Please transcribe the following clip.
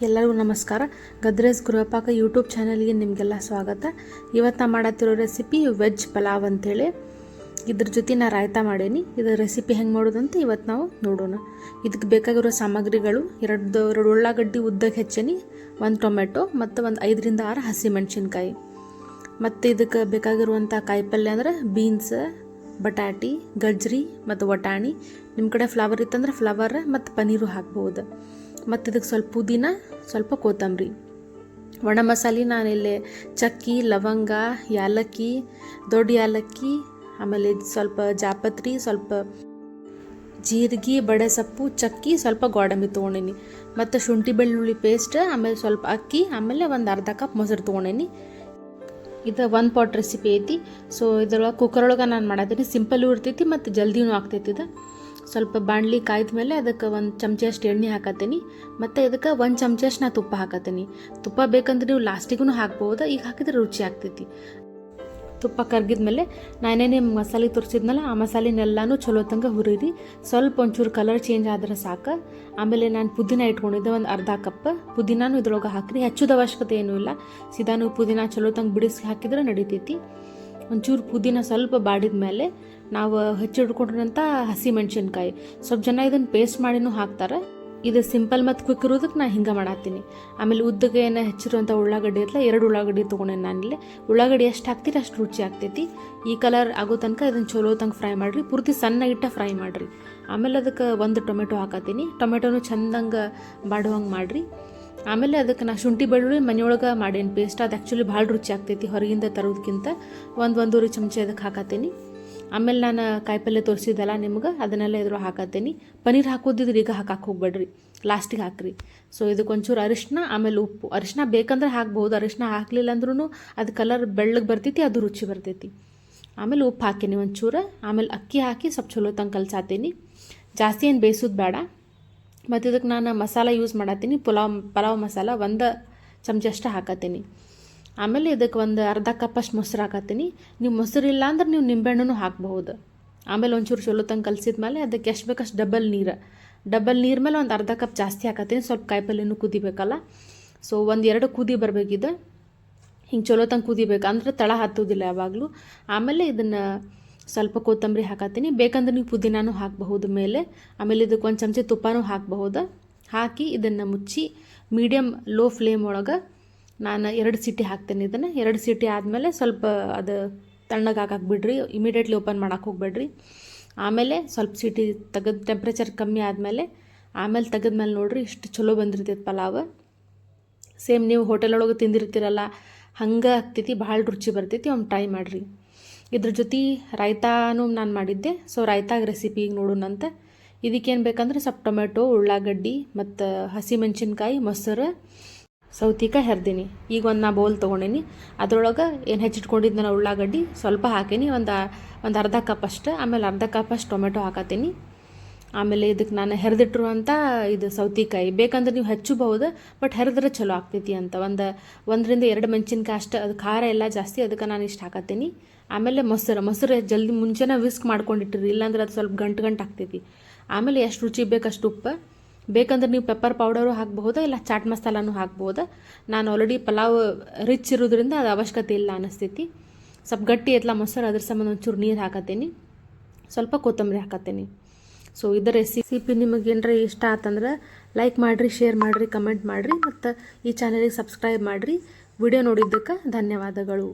ಎಲ್ಲರಿಗೂ ನಮಸ್ಕಾರ. ಗದ್ರೇಸ್ ಗೃಹಪಾಕ ಯೂಟ್ಯೂಬ್ ಚಾನಲ್ಗೆ ನಿಮಗೆಲ್ಲ ಸ್ವಾಗತ. ಇವತ್ತು ನಾ ಮಾಡತ್ತಿರೋ ರೆಸಿಪಿ ವೆಜ್ ಪಲಾವ್ ಅಂತೇಳಿ. ಇದ್ರ ಜೊತೆ ನಾ ರಾಯ್ತಾ ಮಾಡೀನಿ. ಇದರ ರೆಸಿಪಿ ಹೆಂಗೆ ಮಾಡೋದಂತ ಇವತ್ತು ನಾವು ನೋಡೋಣ. ಇದಕ್ಕೆ ಬೇಕಾಗಿರೋ ಸಾಮಗ್ರಿಗಳು: ಎರಡು ಉಳ್ಳಾಗಡ್ಡಿ ಉದ್ದಕ್ಕೆ ಹೆಚ್ಚೀನಿ, ಒಂದು ಟೊಮೆಟೊ ಮತ್ತು ಒಂದು 5 ರಿಂದ 6 ಹಸಿಮೆಣಸಿನ್ಕಾಯಿ. ಮತ್ತು ಇದಕ್ಕೆ ಬೇಕಾಗಿರುವಂಥ ಕಾಯಿಪಲ್ಯ ಅಂದ್ರೆ ಬೀನ್ಸ್, ಬಟಾಟಿ, ಗಜ್ರಿ ಮತ್ತು ವಟಾಣಿ. ನಿಮ್ಮ ಕಡೆ ಫ್ಲವರ್ ಇತ್ತಂದ್ರೆ ಫ್ಲವರ್ ಮತ್ತು ಪನ್ನೀರು ಹಾಕ್ಬೋದು. ಮತ್ತು ಇದಕ್ಕೆ ಸ್ವಲ್ಪ ಪುದೀನ, ಸ್ವಲ್ಪ ಕೊತ್ತಂಬರಿ. ಒಣ ಮಸಾಲೆ ನಾನಿಲ್ಲಿ ಚಕ್ಕಿ, ಲವಂಗ, ಯಾಲಕ್ಕಿ, ದೊಡ್ಡ ಯಾಲಕ್ಕಿ, ಆಮೇಲೆ ಸ್ವಲ್ಪ ಜಾಪತ್ರಿ, ಸ್ವಲ್ಪ ಜೀರಿಗೆ, ಬಡೆ ಸೊಪ್ಪು, ಚಕ್ಕಿ, ಸ್ವಲ್ಪ ಗೋಡಂಬಿ ತೊಗೊಂಡೀನಿ. ಮತ್ತು ಶುಂಠಿ ಬೆಳ್ಳುಳ್ಳಿ ಪೇಸ್ಟ್, ಆಮೇಲೆ ಸ್ವಲ್ಪ ಅಕ್ಕಿ, ಆಮೇಲೆ ಒಂದು ಅರ್ಧ ಕಪ್ ಮೊಸರು ತೊಗೊಂಡೀನಿ. ಇದು 1 ಪಾಟ್ ರೆಸಿಪಿ ಐತಿ. ಸೊ ಇದ್ರೊಳಗೆ ಕುಕ್ಕರೊಳಗೆ ನಾನು ಮಾಡತ್ತೀನಿ. ಸಿಂಪಲ್ಲು ಇರ್ತೈತಿ ಮತ್ತು ಜಲ್ದಿನೂ ಆಗ್ತೈತಿ. ಇದು ಸ್ವಲ್ಪ ಬಾಣಲಿ ಕಾಯ್ದ ಮೇಲೆ ಅದಕ್ಕೆ 1 ಚಮಚಷ್ಟು ಎಣ್ಣೆ ಹಾಕತ್ತೀನಿ. ಮತ್ತು ಇದಕ್ಕೆ 1 ಚಮಚಷ್ಟು ನಾ ತುಪ್ಪ ಹಾಕತ್ತೀನಿ. ತುಪ್ಪ ಬೇಕಂದ್ರೆ ನೀವು ಲಾಸ್ಟಿಗೂ ಹಾಕ್ಬೋದು, ಈಗ ಹಾಕಿದ್ರೆ ರುಚಿ ಆಗ್ತೈತಿ. ತುಪ್ಪ ಕರ್ಗಿದ್ಮೇಲೆ ನಾನೇನೇ ಮಸಾಲೆ ತೋರಿಸಿದ್ನಲ್ಲ ಆ ಮಸಾಲೆನೆಲ್ಲನೂ ಚಲೋ ತಂಗ ಹುರಿರಿ. ಸ್ವಲ್ಪ ಒಂಚೂರು ಕಲರ್ ಚೇಂಜ್ ಆದ್ರೆ ಸಾಕು. ಆಮೇಲೆ ನಾನು ಪುದೀನ ಇಟ್ಕೊಂಡಿದ್ದೆ, ಒಂದು ಅರ್ಧ ಕಪ್ ಪುದೀನಾನು ಇದ್ರೊಳಗೆ ಹಾಕ್ರಿ. ಹೆಚ್ಚೋದ ಅವಶ್ಯಕತೆ ಏನೂ ಇಲ್ಲ. ಸೀದಾ ನೀವು ಪುದೀನ ಚಲೋ ತಂಗ ಬಿಡಿಸಿ ಹಾಕಿದ್ರೆ ನಡಿತೈತಿ. ಒಂಚೂರು ಪುದೀನ ಸ್ವಲ್ಪ ಬಾಡಿದ ಮೇಲೆ ನಾವು ಹೆಚ್ಚಿಡ್ಕೊಂಡಿರೋಂಥ ಹಸಿಮೆಣ್ಸಿನ್ಕಾಯಿ, ಸ್ವಲ್ಪ ಜನ ಇದನ್ನು ಪೇಸ್ಟ್ ಮಾಡಿನೂ ಹಾಕ್ತಾರೆ. ಇದು ಸಿಂಪಲ್ ಮತ್ತು ಕ್ವಿಕ್ ಇರೋದಕ್ಕೆ ನಾನು ಹಿಂಗೆ ಮಾಡತ್ತೀನಿ. ಆಮೇಲೆ ಉದ್ದಗೆ ಏನು ಹೆಚ್ಚಿರುವಂಥ ಉಳ್ಳಾಗಡ್ಡಿ ಇರಲ್ಲ, 2 ಉಳ್ಳಾಗಡ್ಡಿ ತೊಗೊಂಡೆ ನಾನಿಲ್ಲಿ. ಉಳ್ಳಾಗಡ್ಡಿ ಎಷ್ಟು ಹಾಕ್ತೀರಿ ಅಷ್ಟು ರುಚಿ ಆಗ್ತೈತಿ. ಈ ಕಲರ್ ಆಗೋ ತನಕ ಇದನ್ನು ಚಲೋ ತಂಗ ಫ್ರೈ ಮಾಡಿರಿ, ಪೂರ್ತಿ ಸಣ್ಣಗಿಟ್ಟ ಫ್ರೈ ಮಾಡಿರಿ. ಆಮೇಲೆ ಅದಕ್ಕೆ 1 ಟೊಮೆಟೊ ಹಾಕತ್ತೀನಿ. ಟೊಮೆಟೊನು ಚೆಂದಂಗೆ ಬಾಡುವಂಗೆ ಮಾಡಿರಿ. ಆಮೇಲೆ ಅದಕ್ಕೆ ನಾ ಶುಂಠಿ ಬೆಳ್ಳುಳ್ಳಿ ಮನೆಯೊಳಗೆ ಮಾಡೇನು ಪೇಸ್ಟ್, ಅದು ಆ್ಯಕ್ಚುಲಿ ಭಾಳ ರುಚಿ ಆಗ್ತೈತಿ ಹೊರಗಿಂದ ತರೋದಕ್ಕಿಂತ. 1-1.5 ಚಮಚ ಅದಕ್ಕೆ ಹಾಕತ್ತೀನಿ. ಆಮೇಲೆ ನಾನು ಕಾಯಿಪಲ್ಯ ತೋರಿಸಿದ್ದಲ್ಲ ನಿಮ್ಗೆ, ಅದನ್ನೆಲ್ಲ ಇದ್ರೊಳಗೆ ಹಾಕತ್ತೀನಿ. ಪನ್ನೀರ್ ಹಾಕೋದಿದ್ರೆ ಈಗ ಹಾಕಕ್ಕೆ ಹೋಗ್ಬೇಡ್ರಿ, ಲಾಸ್ಟಿಗೆ ಹಾಕ್ರಿ. ಸೊ ಇದಕ್ಕೆ ಒಂಚೂರು ಅರಿಶಿನ, ಆಮೇಲೆ ಉಪ್ಪು. ಅರಿಶಿನ ಬೇಕಂದ್ರೆ ಹಾಕ್ಬೋದು, ಅರಿಶಿನ ಹಾಕಲಿಲ್ಲ ಅಂದ್ರೂ ಅದು ಕಲರ್ ಬೆಳ್ಳಗೆ ಬರ್ತೈತಿ, ಅದು ರುಚಿ ಬರ್ತೈತಿ. ಆಮೇಲೆ ಉಪ್ಪು ಹಾಕೀನಿ ಒಂಚೂರು. ಆಮೇಲೆ ಅಕ್ಕಿ ಹಾಕಿ ಸ್ವಲ್ಪ ಚಲೋ ತಂಗ ಕಲ್ಸಾತೀನಿ. ಜಾಸ್ತಿ ಏನು ಬೇಯಿಸೋದು ಬೇಡ. ಮತ್ತು ಇದಕ್ಕೆ ನಾನು ಮಸಾಲ ಯೂಸ್ ಮಾಡತ್ತೀನಿ. ಪಲಾವ್ ಮಸಾಲ 1 ಚಮಚಷ್ಟು ಹಾಕತ್ತೀನಿ. ಆಮೇಲೆ ಇದಕ್ಕೆ ಒಂದು ಅರ್ಧ ಕಪ್ಪಷ್ಟು ಮೊಸರು ಹಾಕತ್ತೀನಿ. ನೀವು ಮೊಸರು ಇಲ್ಲ ಅಂದ್ರೆ ನೀವು ನಿಂಬೆಹಣ್ಣು ಹಾಕಬಹುದು. ಆಮೇಲೆ ಒಂಚೂರು ಚಲೋ ತಂಗ ಕಲಿಸಿದ್ಮೇಲೆ ಅದಕ್ಕೆ ಎಷ್ಟು ಬೇಕಷ್ಟು ಡಬಲ್ ನೀರು ಮೇಲೆ ಒಂದು ಅರ್ಧ ಕಪ್ ಜಾಸ್ತಿ ಹಾಕತ್ತೀನಿ. ಸ್ವಲ್ಪ ಕಾಯಿಪಲ್ಯನೂ ಕುದಿಬೇಕಲ್ಲ. ಸೊ 1-2 ಕುದಿ ಬರಬೇಕಿದೆ. ಹಿಂಗೆ ಚಲೋ ತಂಗ ಕುದಿಬೇಕು, ಅಂದ್ರೆ ತಳ ಹತ್ತೋದಿಲ್ಲ ಯಾವಾಗಲೂ. ಆಮೇಲೆ ಇದನ್ನು ಸ್ವಲ್ಪ ಕೊತ್ತಂಬರಿ ಹಾಕತ್ತೀನಿ. ಬೇಕಂದ್ರೆ ನೀವು ಪುದೀನಾನು ಹಾಕಬಹುದು ಮೇಲೆ. ಆಮೇಲೆ ಇದಕ್ಕೆ 1 ಚಮಚ ತುಪ್ಪನೂ ಹಾಕಬಹುದು. ಹಾಕಿ ಇದನ್ನು ಮುಚ್ಚಿ ಮೀಡಿಯಮ್ ಲೋ ಫ್ಲೇಮ್ ಒಳಗೆ ನಾನು 2 ಸೀಟಿ ಹಾಕ್ತೇನೆ. ಇದನ್ನು 2 ಸೀಟಿ ಆದಮೇಲೆ ಸ್ವಲ್ಪ ಅದು ತಣ್ಣಗೆ ಹಾಕಕ್ಕೆ ಬಿಡ್ರಿ, ಇಮಿಡಿಯೇಟ್ಲಿ ಓಪನ್ ಮಾಡೋಕೆ ಹೋಗ್ಬೇಡ್ರಿ. ಆಮೇಲೆ ಸ್ವಲ್ಪ ಸೀಟಿ ತೆಗೆದು ಟೆಂಪ್ರೇಚರ್ ಕಮ್ಮಿ ಆದಮೇಲೆ ತೆಗೆದ್ಮೇಲೆ ನೋಡಿರಿ ಇಷ್ಟು ಚಲೋ ಬಂದಿರ್ತೈತೆ ಪಲಾವ್. ಸೇಮ್ ನೀವು ಹೋಟೆಲ್ ಒಳಗೆ ತಿಂದಿರ್ತೀರಲ್ಲ ಹಂಗೆ ಆಗ್ತೈತಿ, ಭಾಳ ರುಚಿ ಬರ್ತೈತಿ. ಒಮ್ಮೆ ಟ್ರೈ ಮಾಡಿರಿ. ಇದ್ರ ಜೊತೆ ರಾಯ್ತಾನು ನಾನು ಮಾಡಿದ್ದೆ. ಸೊ ರಾಯ್ತಾಗ ರೆಸಿಪಿ ಈಗ ನೋಡೋಣಂತ. ಇದಕ್ಕೇನು ಬೇಕಂದ್ರೆ ಸ್ವಲ್ಪ ಟೊಮೆಟೊ, ಉಳ್ಳಾಗಡ್ಡಿ ಮತ್ತು ಹಸಿಮೆಣ್ಸಿನ್ಕಾಯಿ, ಮೊಸರು, ಸೌತಿಕಾಯಿ ಹೆರ್ದೀನಿ. ಈಗ ಒಂದು ಬೌಲ್ ತೊಗೊಂಡೀನಿ. ಅದರೊಳಗೆ ಏನು ಹೆಚ್ಚಿಟ್ಕೊಂಡಿದ್ನ ಉಳ್ಳಾಗಡ್ಡಿ ಸ್ವಲ್ಪ ಹಾಕೀನಿ, ಒಂದು ಅರ್ಧ ಕಪ್ ಅಷ್ಟು. ಆಮೇಲೆ ಅರ್ಧ ಕಪ್ ಅಷ್ಟು ಟೊಮೆಟೊ ಹಾಕತ್ತೀನಿ. ಆಮೇಲೆ ಇದಕ್ಕೆ ನಾನು ಹೆರೆದಿಟ್ಟಿರುವಂಥ ಇದು ಸೌತಿಕಾಯಿ ಬೇಕಂದ್ರೆ ನೀವು ಹೆಚ್ಚಬಹುದು, ಬಟ್ ಹೆರೆದ್ರೆ ಚಲೋ ಆಗ್ತೈತಿ ಅಂತ. 1-2 ಮೆಣಸಿನ್ಕಾಯಿ ಅಷ್ಟು, ಅದು ಖಾರ ಎಲ್ಲ ಜಾಸ್ತಿ, ಅದಕ್ಕೆ ನಾನು ಇಷ್ಟು ಹಾಕತ್ತೀನಿ. ಆಮೇಲೆ ಮೊಸರು ಜಲ್ದಿ ಮುಂಚೆನೇ ವಿಸ್ಕ್ ಮಾಡ್ಕೊಂಡಿಟ್ಟಿರಿ, ಇಲ್ಲಾಂದ್ರೆ ಅದು ಸ್ವಲ್ಪ ಗಂಟು ಆಗ್ತೈತಿ. ಆಮೇಲೆ ಎಷ್ಟು ರುಚಿ ಬೇಕಷ್ಟು ಉಪ್ಪು. ಬೇಕಂದ್ರೆ ನೀವು ಪೆಪ್ಪರ್ ಪೌಡರು ಹಾಕ್ಬಹುದು, ಇಲ್ಲ ಚಾಟ್ ಮಸಾಲಾನು ಹಾಕ್ಬೋದು. ನಾನು ಆಲ್ರೆಡಿ ಪಲಾವ್ ರಿಚ್ ಇರೋದ್ರಿಂದ ಅದು ಅವಶ್ಯಕತೆ ಇಲ್ಲ ಅನ್ನಿಸ್ತೈತಿ. ಸ್ವಲ್ಪ ಗಟ್ಟಿ ಐತಲ್ಲ ಮೊಸರು, ಅದ್ರ ಸಂಬಂಧ ಒಂಚೂರು ನೀರು ಹಾಕತ್ತೀನಿ, ಸ್ವಲ್ಪ ಕೊತ್ತಂಬರಿ ಹಾಕತ್ತೀನಿ. ಸೊ ಇದರ ರೆಸಿಪಿ ನಿಮಗೇನರ ಇಷ್ಟ ಆತಂದ್ರೆ ಲೈಕ್ ಮಾಡಿರಿ, ಶೇರ್ ಮಾಡಿರಿ, ಕಮೆಂಟ್ ಮಾಡಿರಿ, ಮತ್ತು ಈ ಚಾನಲಿಗೆ ಸಬ್ಸ್ಕ್ರೈಬ್ ಮಾಡಿರಿ. ವಿಡಿಯೋ ನೋಡಿದ್ದಕ್ಕೆ ಧನ್ಯವಾದಗಳು.